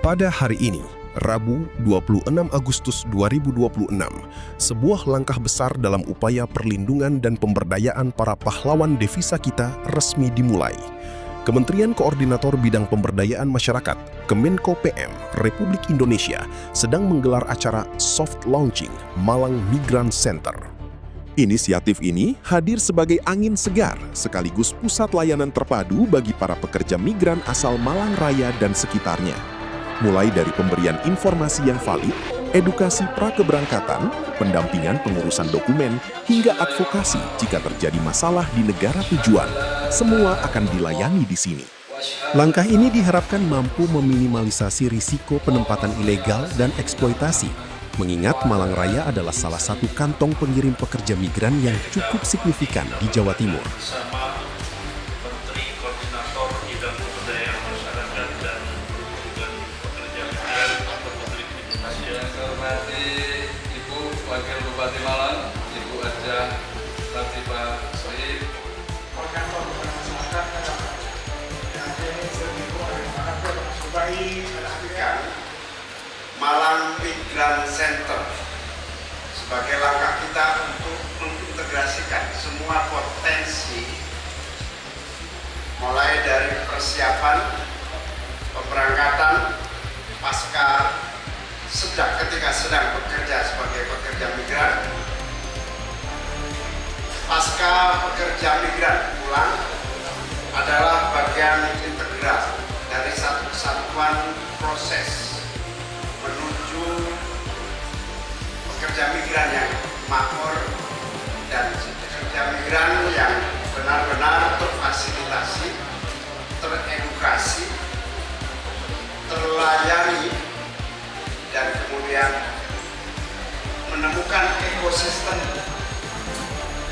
Pada hari ini, Rabu 26 Agustus 2026, sebuah langkah besar dalam upaya perlindungan dan pemberdayaan para pahlawan devisa kita resmi dimulai. Kementerian Koordinator Bidang Pemberdayaan Masyarakat, Kemenko PM, Republik Indonesia sedang menggelar acara soft launching Malang Migran Center. Inisiatif ini hadir sebagai angin segar sekaligus pusat layanan terpadu bagi para pekerja migran asal Malang Raya dan sekitarnya. Mulai dari pemberian informasi yang valid, edukasi prakeberangkatan, pendampingan pengurusan dokumen, hingga advokasi jika terjadi masalah di negara tujuan, semua akan dilayani di sini. Langkah ini diharapkan mampu meminimalisasi risiko penempatan ilegal dan eksploitasi, mengingat Malang Raya adalah salah satu kantong pengirim pekerja migran yang cukup signifikan di Jawa Timur. Bersama Menteri Koordinator Bidang Pemberdayaan Masyarakat dan Perlindungan Pekerja Migran atau Menteri Indonesia. Yang saya hormati Ibu Wakil Bupati Malang, Ibu Haja Latifah Sohib, Koordinator Masyarakat dan Malang Migran Center sebagai langkah kita untuk mengintegrasikan semua potensi mulai dari persiapan pemberangkatan pasca ketika sedang bekerja sebagai pekerja migran, pasca pekerja migran pulang adalah bagian integral dari satu kesatuan proses menuju pekerja migran yang makmur dan pekerja migran yang benar-benar terfasilitasi, teredukasi, terlayani, dan kemudian menemukan ekosistem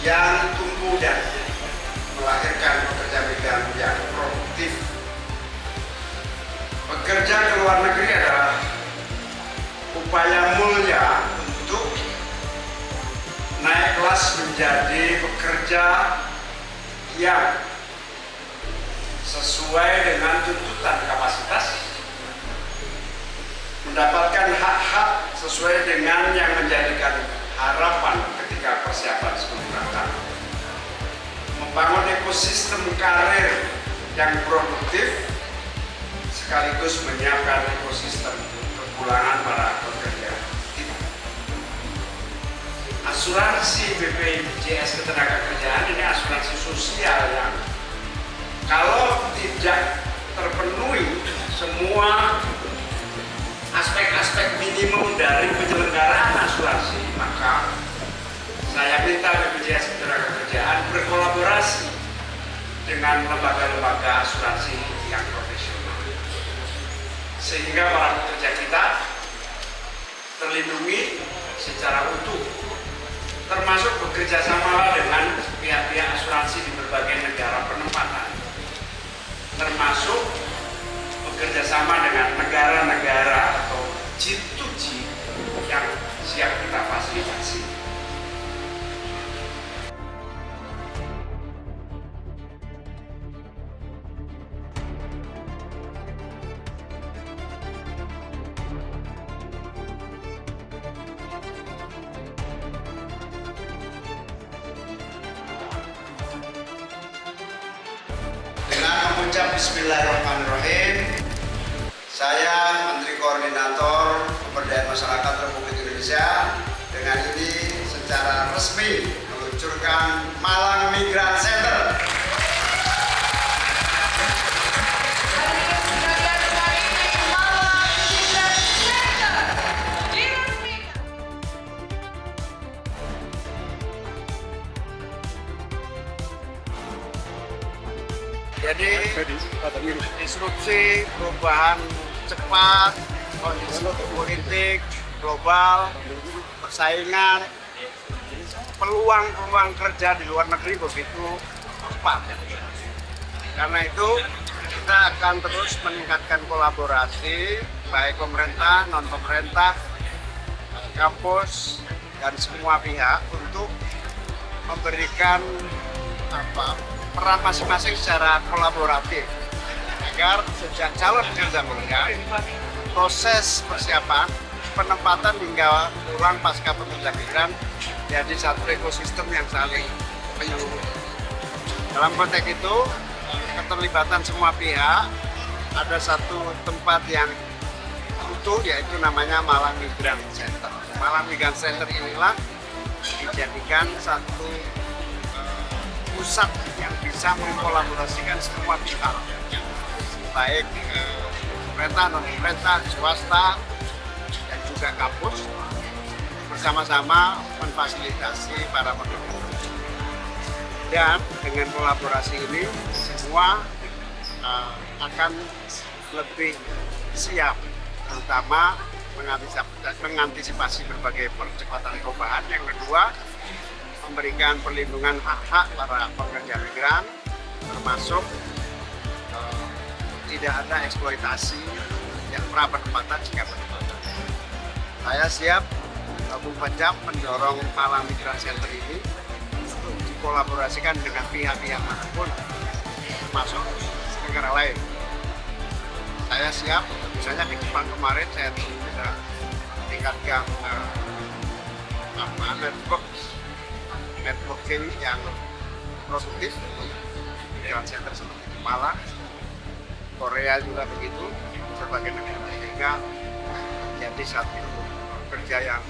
yang tumbuh dan melahirkan pekerja migran yang produktif. Bekerja ke luar negeri adalah upaya mulia untuk naik kelas menjadi pekerja yang sesuai dengan tuntutan kapasitas, mendapatkan hak-hak sesuai dengan yang menjadikan harapan ketika persiapan sebelum berangkat, membangun ekosistem karir yang produktif, sekaligus menyiapkan ekosistem kepulangan para pekerja kita. Asuransi BPJS Ketenagakerjaan ini asuransi sosial yang kalau tidak terpenuhi semua aspek-aspek minimum dari penyelenggaraan asuransi, maka saya minta BPJS Ketenagakerjaan berkolaborasi dengan lembaga-lembaga asuransi yang profesional, sehingga para pekerja kita terlindungi secara utuh, termasuk bekerja sama dengan pihak-pihak asuransi di berbagai negara penempatan, termasuk bekerja sama dengan negara-negara atau G2G yang siap kita fasilitasi. Mengucap Bismillahirrahmanirrahim, saya Menteri Koordinator Pemberdayaan Masyarakat Republik Indonesia dengan ini secara resmi meluncurkan Malang Migran Center. Jadi disrupsi, perubahan cepat, kondisi politik global, persaingan, peluang kerja di luar negeri begitu cepat. Karena itu kita akan terus meningkatkan kolaborasi baik pemerintah, non pemerintah, kampus dan semua pihak untuk memberikan peran masing-masing secara kolaboratif agar sejak calon pekerja migran proses persiapan, penempatan hingga pulang pasca pekerja migran jadi satu ekosistem yang saling menyeluruh. Dalam konteks itu, keterlibatan semua pihak, ada satu tempat yang utuh yaitu namanya Malang Migrant Center. Malang Migrant Center inilah dijadikan satu pusat yang bisa mengkolaborasikan semua pihak, baik pemerintah, non-pemerintah, swasta, dan juga kampus, bersama-sama memfasilitasi para pekerja. Dan dengan kolaborasi ini, semua akan lebih siap, terutama mengantisipasi berbagai percepatan perubahan. Yang kedua, memberikan perlindungan hak-hak para pekerja migran, termasuk tidak ada eksploitasi yang pra-penempatan jika penempatan. Saya siap Bung Pajam mendorong Malang Migrant Center ini untuk dikolaborasikan dengan pihak-pihak manapun, termasuk negara lain. Saya siap, misalnya di Jepang kemarin saya bisa tingkatkan networking yang produktif untuk Migrant Center seperti di Malang. Korea juga begitu, berbagai negara, sehingga jadi satu kerja yang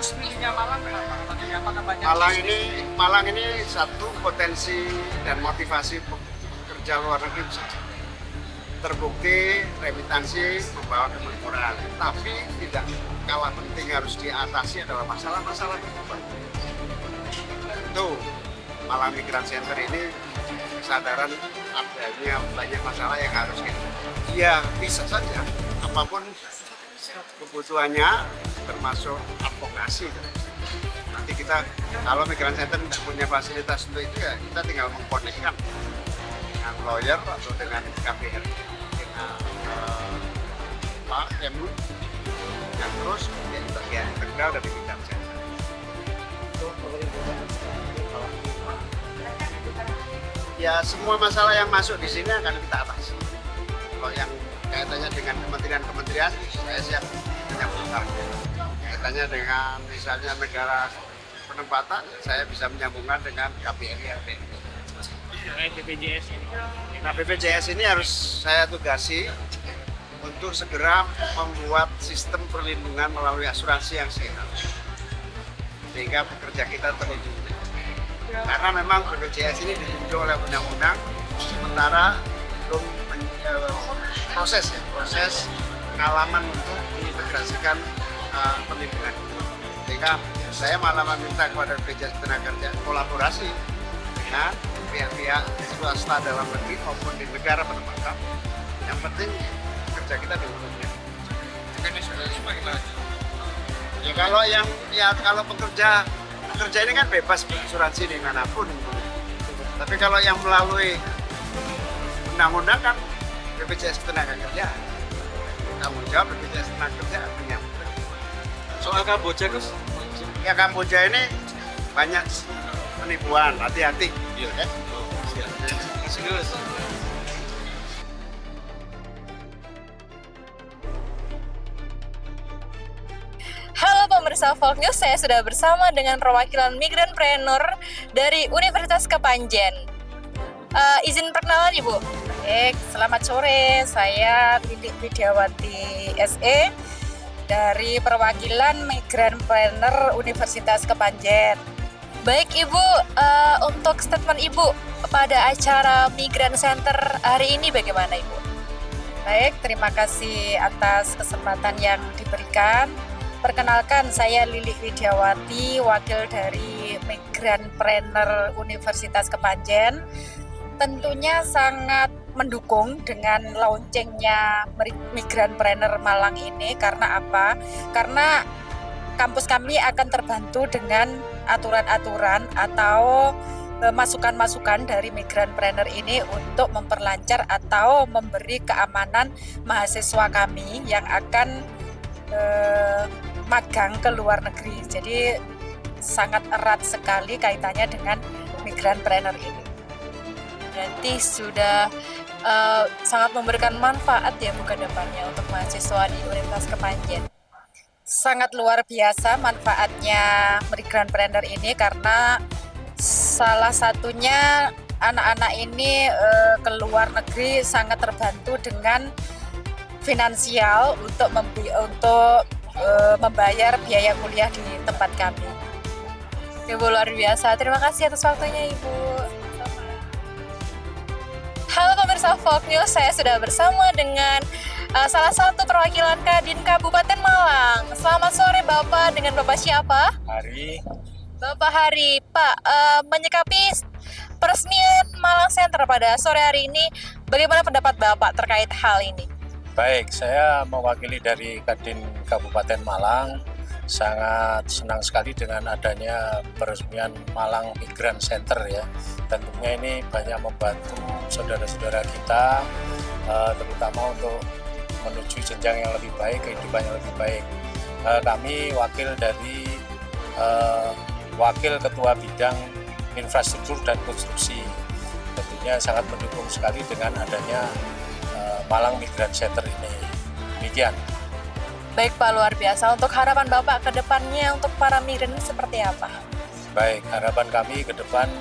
Resminya Malang kenapa? Apakah banyak Malang ini satu potensi dan motivasi pekerja luar negeri bisa terbukti remitansi membawa kemakmuran, tapi tidak kalah penting harus diatasi adalah masalah-masalah kehidupan. Itu Malang Migrant Center ini kesadaran adanya banyak masalah yang harus kita. Ya bisa saja, apapun kebutuhannya, termasuk advokasi. Nanti kita kalau Migrant Center tidak punya fasilitas untuk itu, ya kita tinggal mengkonekkan dengan lawyer atau dengan KPR, dengan Pak MU, yang terus menjadi bagian integral dari Migrant Center. Ya semua masalah yang masuk di sini akan kita atasi. Kalau yang kaitannya dengan kementerian-kementerian, saya siap menyambungkan. Kaitannya dengan misalnya negara penempatan, saya bisa menyambungkan dengan KPRI. BPJS ini? Nah, BPJS ini harus saya tugasi untuk segera membuat sistem perlindungan melalui asuransi yang sehat, sehingga pekerja kita terlindungi. Karena memang BPJS ini ditunjuk oleh undang-undang, sementara belum proses pengalaman untuk diintegrasikan perlindungan. Sehingga saya malah meminta kepada BPJS Tenagakerjaan kolaborasi dengan pihak-pihak swasta dalam negeri maupun di negara penempatan. Yang penting kerja kita diuntungkan. Ya kalau pekerja ini kan bebas asuransi dimanapun. Tapi kalau yang melalui undang-undang kan BPJS Tenagakerjaan, tanggung jawab BPJS Tenagakerjaan menyambut. Soal Kamboja, Gus? Ya Kamboja ini banyak penipuan, hati-hati. Iya. Ya. Gus. Halo pemirsa Folk News, saya sudah bersama dengan perwakilan Migrantpreneur dari Universitas Kepanjen. Izin perkenalan Ibu. Selamat sore, saya Lilik Widiawati SE dari perwakilan Migrantpreneur Universitas Kepanjen. Baik Ibu, untuk statement Ibu pada acara Migrant Center hari ini bagaimana Ibu? Baik, terima kasih atas kesempatan yang diberikan. Perkenalkan, saya Lilik Widiawati, wakil dari Migrantpreneur Universitas Kepanjen. Tentunya sangat mendukung dengan launchingnya Migrantpreneur Malang ini. Karena apa? Karena kampus kami akan terbantu dengan aturan-aturan atau masukan-masukan dari Migrantpreneur ini untuk memperlancar atau memberi keamanan mahasiswa kami yang akan magang ke luar negeri. Jadi sangat erat sekali kaitannya dengan Migrantpreneur ini. Berarti sudah sangat memberikan manfaat ya Bu ke depannya untuk mahasiswa di Universitas Kepanjen. Sangat luar biasa manfaatnya Migrantpreneur ini karena salah satunya anak-anak ini ke luar negeri sangat terbantu dengan finansial untuk membayar biaya kuliah di tempat kami. Ibu luar biasa. Terima kasih atas waktunya Ibu. Halo pemirsa Folk News, saya sudah bersama dengan salah satu perwakilan Kadin Kabupaten Malang. Selamat sore Bapak, dengan Bapak siapa? Hari Bapak Hari. Pak, menyikapi peresmian Malang Center pada sore hari ini, bagaimana pendapat Bapak terkait hal ini? baik, saya mewakili dari Kadin Kabupaten Malang. Sangat senang sekali dengan adanya peresmian Malang Migrant Center ya. Tentunya ini banyak membantu saudara-saudara kita, terutama untuk menuju jenjang yang lebih baik, kehidupan yang lebih baik. Kami wakil dari Wakil Ketua Bidang Infrastruktur dan Konstruksi, tentunya sangat mendukung sekali dengan adanya Malang Migrant Center ini. Demikian. Baik Pak, luar biasa. Untuk harapan Bapak ke depannya untuk para migran seperti apa? Baik, harapan kami ke depan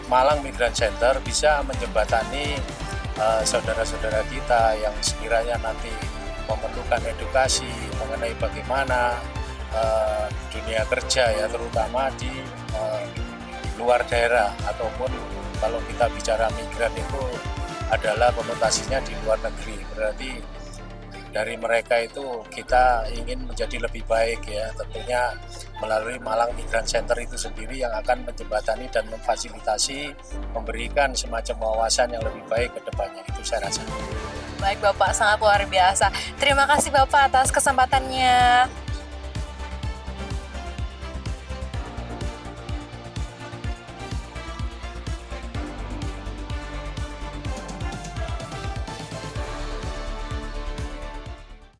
Malang Migrant Center bisa menjembatani saudara-saudara kita yang sekiranya nanti memerlukan edukasi mengenai bagaimana dunia kerja ya, terutama di luar daerah, ataupun kalau kita bicara migran itu adalah konotasinya di luar negeri. Berarti dari mereka itu kita ingin menjadi lebih baik ya, tentunya melalui Malang Migrant Center itu sendiri yang akan menjembatani dan memfasilitasi, memberikan semacam wawasan yang lebih baik ke depannya. Itu saya rasa. Baik Bapak, sangat luar biasa. Terima kasih Bapak atas kesempatannya.